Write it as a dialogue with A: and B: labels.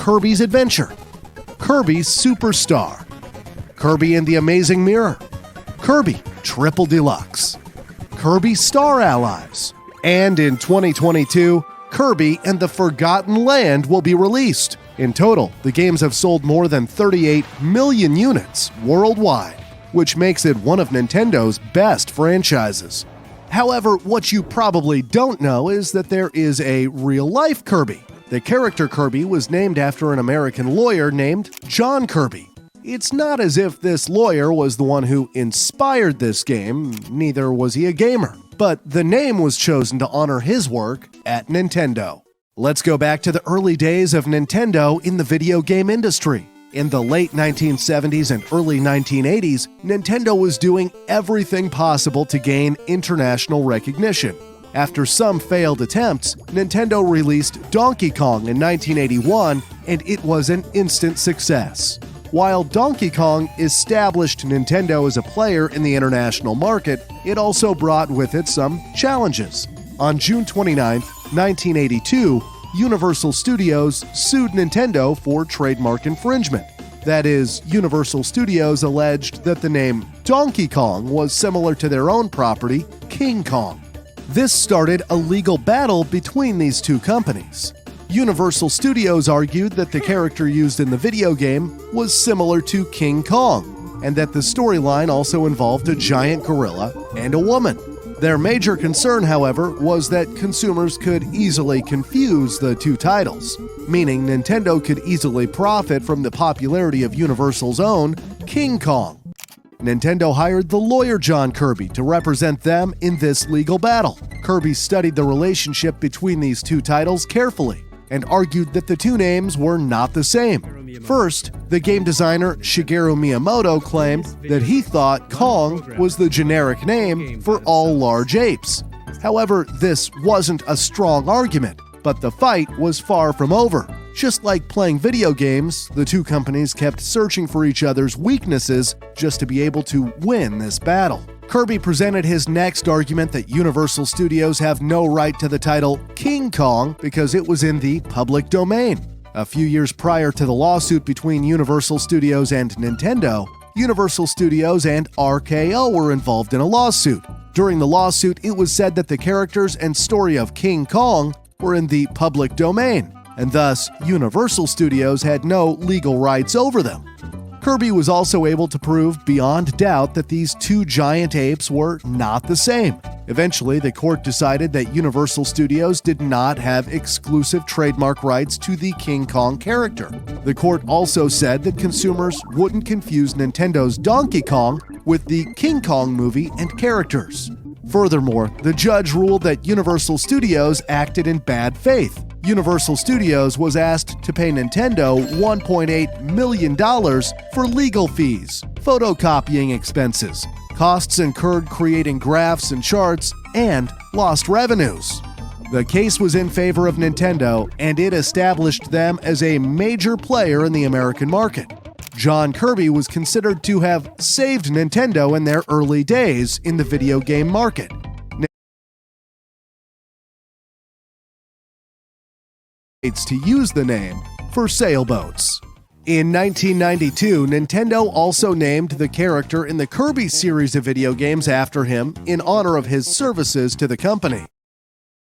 A: Kirby's Adventure, Kirby Superstar, Kirby and the Amazing Mirror, Kirby Triple Deluxe, Kirby Star Allies, and in 2022, Kirby and the Forgotten Land will be released. In total, the games have sold more than 38 million units worldwide, which makes it one of Nintendo's best franchises. However, what you probably don't know is that there is a real-life Kirby. The character Kirby was named after an American lawyer named John Kirby. It's not as if this lawyer was the one who inspired this game, neither was he a gamer, but the name was chosen to honor his work at Nintendo. Let's go back to the early days of Nintendo in the video game industry. In the late 1970s and early 1980s, Nintendo was doing everything possible to gain international recognition. After some failed attempts, Nintendo released Donkey Kong in 1981, and it was an instant success. While Donkey Kong established Nintendo as a player in the international market, it also brought with it some challenges. On June 29, 1982, Universal Studios sued Nintendo for trademark infringement. That is, Universal Studios alleged that the name Donkey Kong was similar to their own property, King Kong. This started a legal battle between these two companies. Universal Studios argued that the character used in the video game was similar to King Kong, and that the storyline also involved a giant gorilla and a woman. Their major concern, however, was that consumers could easily confuse the two titles, meaning Nintendo could easily profit from the popularity of Universal's own King Kong. Nintendo hired the lawyer John Kirby to represent them in this legal battle. Kirby studied the relationship between these two titles carefully and argued that the two names were not the same. First, the game designer Shigeru Miyamoto claimed that he thought Kong was the generic name for all large apes. However, this wasn't a strong argument, but the fight was far from over. Just like playing video games, the two companies kept searching for each other's weaknesses just to be able to win this battle. Kirby presented his next argument that Universal Studios have no right to the title King Kong because it was in the public domain. A few years prior to the lawsuit between Universal Studios and Nintendo, Universal Studios and RKO were involved in a lawsuit. During the lawsuit, it was said that the characters and story of King Kong were in the public domain, and thus Universal Studios had no legal rights over them. Kirby was also able to prove beyond doubt that these two giant apes were not the same. Eventually, the court decided that Universal Studios did not have exclusive trademark rights to the King Kong character. The court also said that consumers wouldn't confuse Nintendo's Donkey Kong with the King Kong movie and characters. Furthermore, the judge ruled that Universal Studios acted in bad faith. Universal Studios was asked to pay Nintendo $1.8 million for legal fees, photocopying expenses, costs incurred creating graphs and charts, and lost revenues. The case was in favor of Nintendo, and it established them as a major player in the American market. John Kirby was considered to have saved Nintendo in their early days in the video game market. To use the name for sailboats. In 1992, Nintendo also named the character in the Kirby series of video games after him in honor of his services to the company.